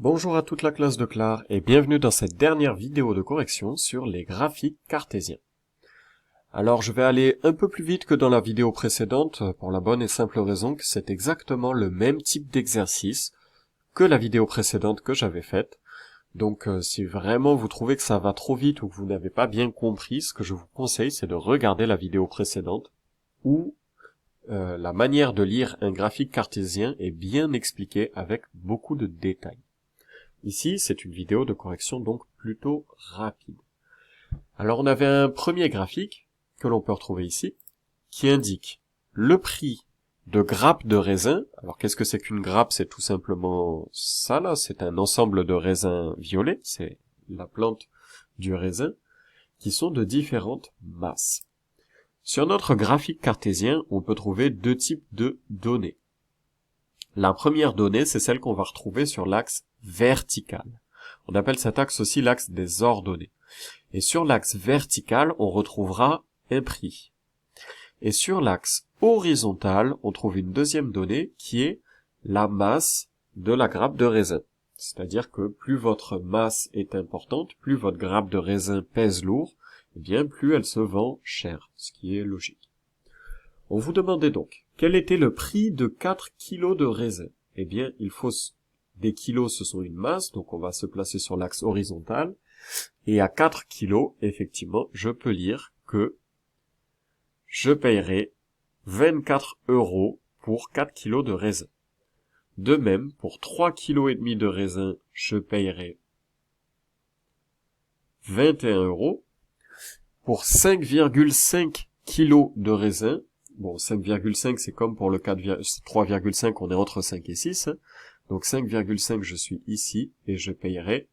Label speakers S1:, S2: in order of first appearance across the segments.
S1: Bonjour à toute la classe de Clare et bienvenue dans cette dernière vidéo de correction sur les graphiques cartésiens. Alors je vais aller un peu plus vite que dans la vidéo précédente pour la bonne et simple raison que c'est exactement le même type d'exercice que la vidéo précédente que j'avais faite. Donc si vraiment vous trouvez que ça va trop vite ou que vous n'avez pas bien compris, ce que je vous conseille c'est de regarder la vidéo précédente où la manière de lire un graphique cartésien est bien expliquée avec beaucoup de détails. Ici, c'est une vidéo de correction donc plutôt rapide. Alors on avait un premier graphique, que l'on peut retrouver ici, qui indique le prix de grappes de raisin. Alors qu'est-ce que c'est qu'une grappe? C'est tout simplement ça là, c'est un ensemble de raisins violets, c'est la plante du raisin, qui sont de différentes masses. Sur notre graphique cartésien, on peut trouver deux types de données. La première donnée, c'est celle qu'on va retrouver sur l'axe vertical. On appelle cet axe aussi l'axe des ordonnées. Et sur l'axe vertical, on retrouvera un prix. Et sur l'axe horizontal, on trouve une deuxième donnée qui est la masse de la grappe de raisin. C'est-à-dire que plus votre masse est importante, plus votre grappe de raisin pèse lourd, eh bien plus elle se vend cher, ce qui est logique. On vous demandait donc, quel était le prix de 4 kilos de raisin? Eh bien, des kilos, ce sont une masse, donc on va se placer sur l'axe horizontal. Et à 4 kilos, effectivement, je peux lire que je payerai 24 € pour 4 kilos de raisin. De même, pour 3 kilos et demi de raisin, je payerai 21 €. Pour 5,5 kilos de raisin, bon, 5,5 c'est comme pour le 3,5, on est entre 5 et 6. Donc 5,5 je suis ici et je payerai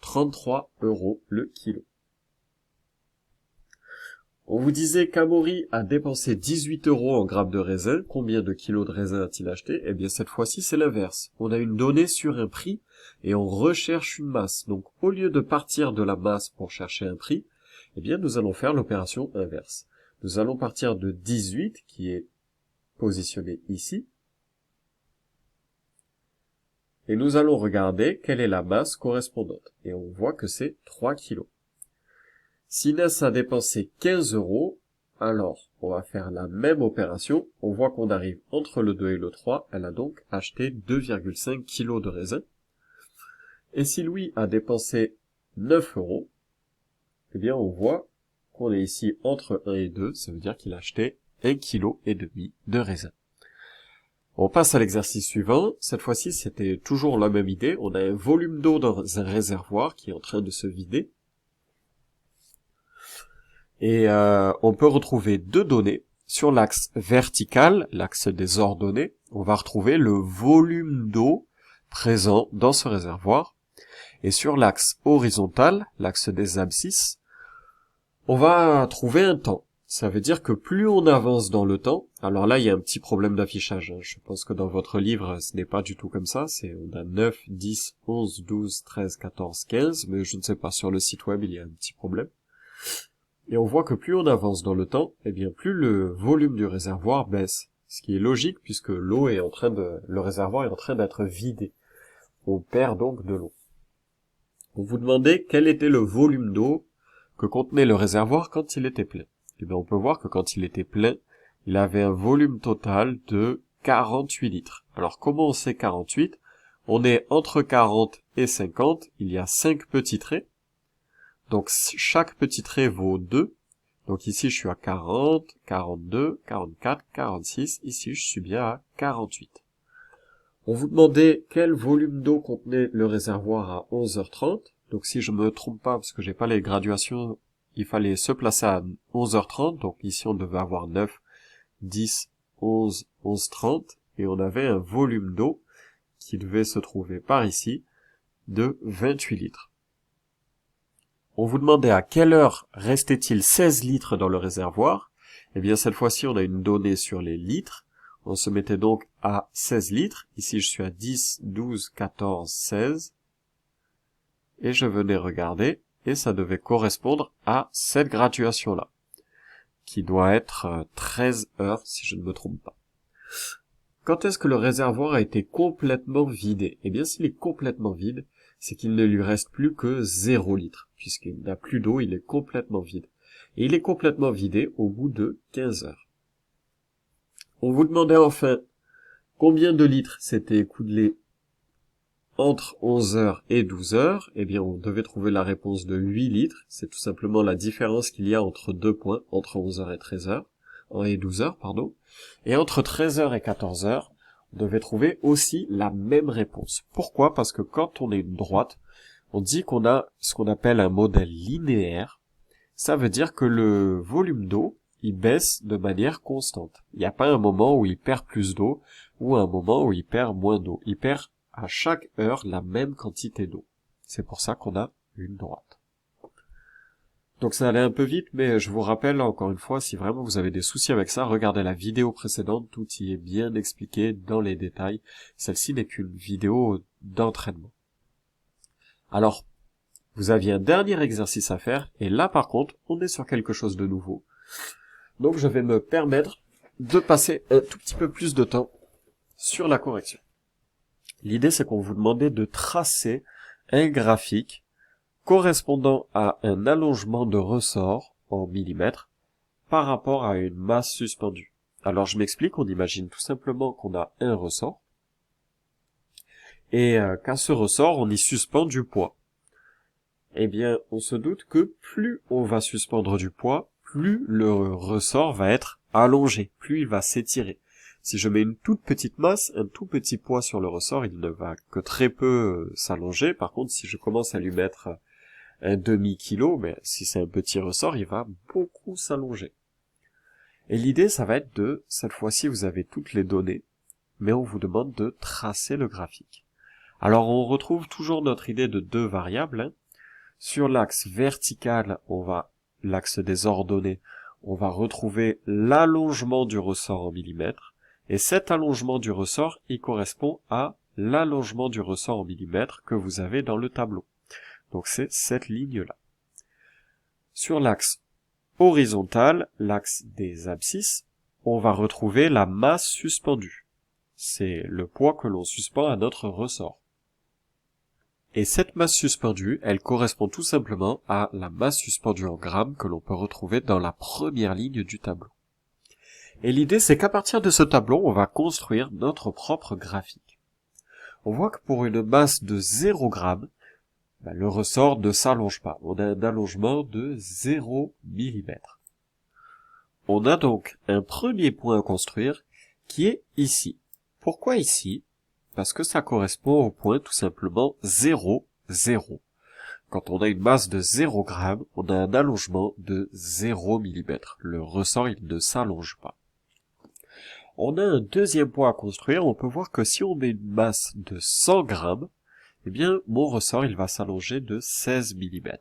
S1: 33 € le kilo. On vous disait qu'Amaury a dépensé 18 € en grappes de raisin. Combien de kilos de raisin a-t-il acheté? Eh bien cette fois-ci c'est l'inverse. On a une donnée sur un prix et on recherche une masse. Donc au lieu de partir de la masse pour chercher un prix, eh bien nous allons faire l'opération inverse. Nous allons partir de 18 qui est positionné ici. Et nous allons regarder quelle est la masse correspondante. Et on voit que c'est 3 kilos. Si Inès a dépensé 15 €, alors on va faire la même opération. On voit qu'on arrive entre le 2 et le 3. Elle a donc acheté 2,5 kilos de raisin. Et si Louis a dépensé 9 €, eh bien on voit qu'on est ici entre 1 et 2. Ça veut dire qu'il a acheté 1,5 kg de raisin. On passe à l'exercice suivant. Cette fois-ci, c'était toujours la même idée. On a un volume d'eau dans un réservoir qui est en train de se vider. Et on peut retrouver deux données. Sur l'axe vertical, l'axe des ordonnées, on va retrouver le volume d'eau présent dans ce réservoir. Et sur l'axe horizontal, l'axe des abscisses, on va trouver un temps. Ça veut dire que plus on avance dans le temps, alors là il y a un petit problème d'affichage, je pense que dans votre livre ce n'est pas du tout comme ça, on a 9, 10, 11, 12, 13, 14, 15, mais je ne sais pas, sur le site web il y a un petit problème. Et on voit que plus on avance dans le temps, eh bien plus le volume du réservoir baisse, ce qui est logique puisque le réservoir est en train d'être vidé. On perd donc de l'eau. On vous demandait quel était le volume d'eau que contenait le réservoir quand il était plein. Eh bien, on peut voir que quand il était plein, il avait un volume total de 48 litres. Alors, comment on sait 48? On est entre 40 et 50, il y a 5 petits traits. Donc, chaque petit trait vaut 2. Donc ici, je suis à 40, 42, 44, 46. Ici, je suis bien à 48. On vous demandait quel volume d'eau contenait le réservoir à 11h30. Donc si je me trompe pas, parce que j'ai pas les graduations, il fallait se placer à 11h30. Donc ici, on devait avoir 9, 10, 11, 11h30. Et on avait un volume d'eau qui devait se trouver par ici de 28 litres. On vous demandait à quelle heure restait-il 16 litres dans le réservoir. Eh bien, cette fois-ci, on a une donnée sur les litres. On se mettait donc à 16 litres. Ici, je suis à 10, 12, 14, 16. Et je venais regarder, et ça devait correspondre à cette graduation-là, qui doit être 13 heures, si je ne me trompe pas. Quand est-ce que le réservoir a été complètement vidé? Eh bien, s'il est complètement vide, c'est qu'il ne lui reste plus que 0 litre, puisqu'il n'a plus d'eau, il est complètement vide. Et il est complètement vidé au bout de 15 heures. On vous demandait enfin combien de litres s'était écoulé entre 11 heures et 12 heures. Eh bien, on devait trouver la réponse de 8 litres. C'est tout simplement la différence qu'il y a entre deux points, entre 11 heures et 13 heures, et 12 heures, pardon. Et entre 13 heures et 14 heures, on devait trouver aussi la même réponse. Pourquoi? Parce que quand on est une droite, on dit qu'on a ce qu'on appelle un modèle linéaire. Ça veut dire que le volume d'eau, il baisse de manière constante. Il n'y a pas un moment où il perd plus d'eau ou un moment où il perd moins d'eau. Il perd à chaque heure la même quantité d'eau. C'est pour ça qu'on a une droite. Donc ça allait un peu vite, mais je vous rappelle encore une fois, si vraiment vous avez des soucis avec ça, regardez la vidéo précédente, tout y est bien expliqué dans les détails. Celle-ci n'est qu'une vidéo d'entraînement. Alors, vous aviez un dernier exercice à faire, et là par contre, on est sur quelque chose de nouveau. Donc je vais me permettre de passer un tout petit peu plus de temps sur la correction. L'idée, c'est qu'on vous demandait de tracer un graphique correspondant à un allongement de ressort en millimètres par rapport à une masse suspendue. Alors je m'explique, on imagine tout simplement qu'on a un ressort et qu'à ce ressort, on y suspend du poids. Eh bien, on se doute que plus on va suspendre du poids, plus le ressort va être allongé, plus il va s'étirer. Si je mets une toute petite masse, un tout petit poids sur le ressort, il ne va que très peu s'allonger. Par contre, si je commence à lui mettre un demi-kilo, mais si c'est un petit ressort, il va beaucoup s'allonger. Et l'idée, ça va être de, cette fois-ci, vous avez toutes les données, mais on vous demande de tracer le graphique. Alors, on retrouve toujours notre idée de deux variables, hein. Sur l'axe vertical, l'axe des ordonnées, on va retrouver l'allongement du ressort en millimètres. Et cet allongement du ressort, il correspond à l'allongement du ressort en millimètres que vous avez dans le tableau. Donc c'est cette ligne-là. Sur l'axe horizontal, l'axe des abscisses, on va retrouver la masse suspendue. C'est le poids que l'on suspend à notre ressort. Et cette masse suspendue, elle correspond tout simplement à la masse suspendue en grammes que l'on peut retrouver dans la première ligne du tableau. Et l'idée, c'est qu'à partir de ce tableau, on va construire notre propre graphique. On voit que pour une masse de 0 g, le ressort ne s'allonge pas. On a un allongement de 0 mm. On a donc un premier point à construire qui est ici. Pourquoi ici? Parce que ça correspond au point tout simplement 0, 0. Quand on a une masse de 0 g, on a un allongement de 0 mm. Le ressort, il ne s'allonge pas. On a un deuxième point à construire. On peut voir que si on met une masse de 100 g, eh bien, mon ressort, il va s'allonger de 16 mm.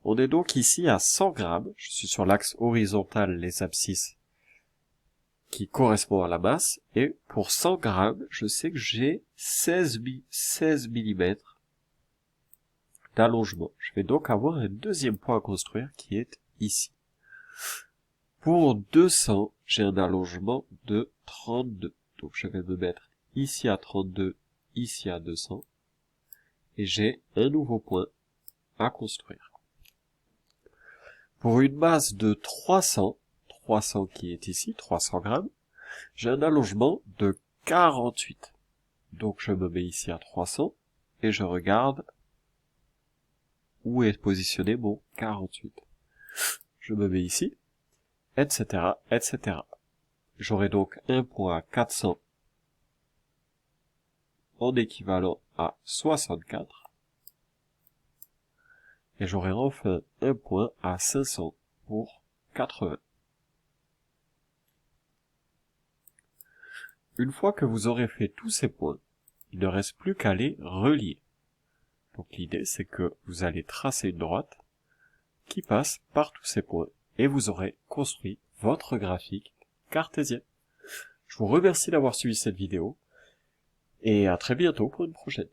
S1: On est donc ici à 100 g. Je suis sur l'axe horizontal, les abscisses, qui correspond à la masse. Et pour 100 g, je sais que j'ai 16 mm d'allongement. Je vais donc avoir un deuxième point à construire qui est ici. Pour 200, j'ai un allongement de 32. Donc je vais me mettre ici à 32, ici à 200. Et j'ai un nouveau point à construire. Pour une masse de 300 qui est ici, 300 grammes, j'ai un allongement de 48. Donc je me mets ici à 300 et je regarde où est positionné mon 48. Je me mets ici, etc., etc. J'aurai donc un point à 400 en équivalent à 64. Et j'aurai enfin un point à 500 pour 80. Une fois que vous aurez fait tous ces points, il ne reste plus qu'à les relier. Donc l'idée, c'est que vous allez tracer une droite qui passe par tous ces points et vous aurez construit votre graphique cartésien. Je vous remercie d'avoir suivi cette vidéo et à très bientôt pour une prochaine.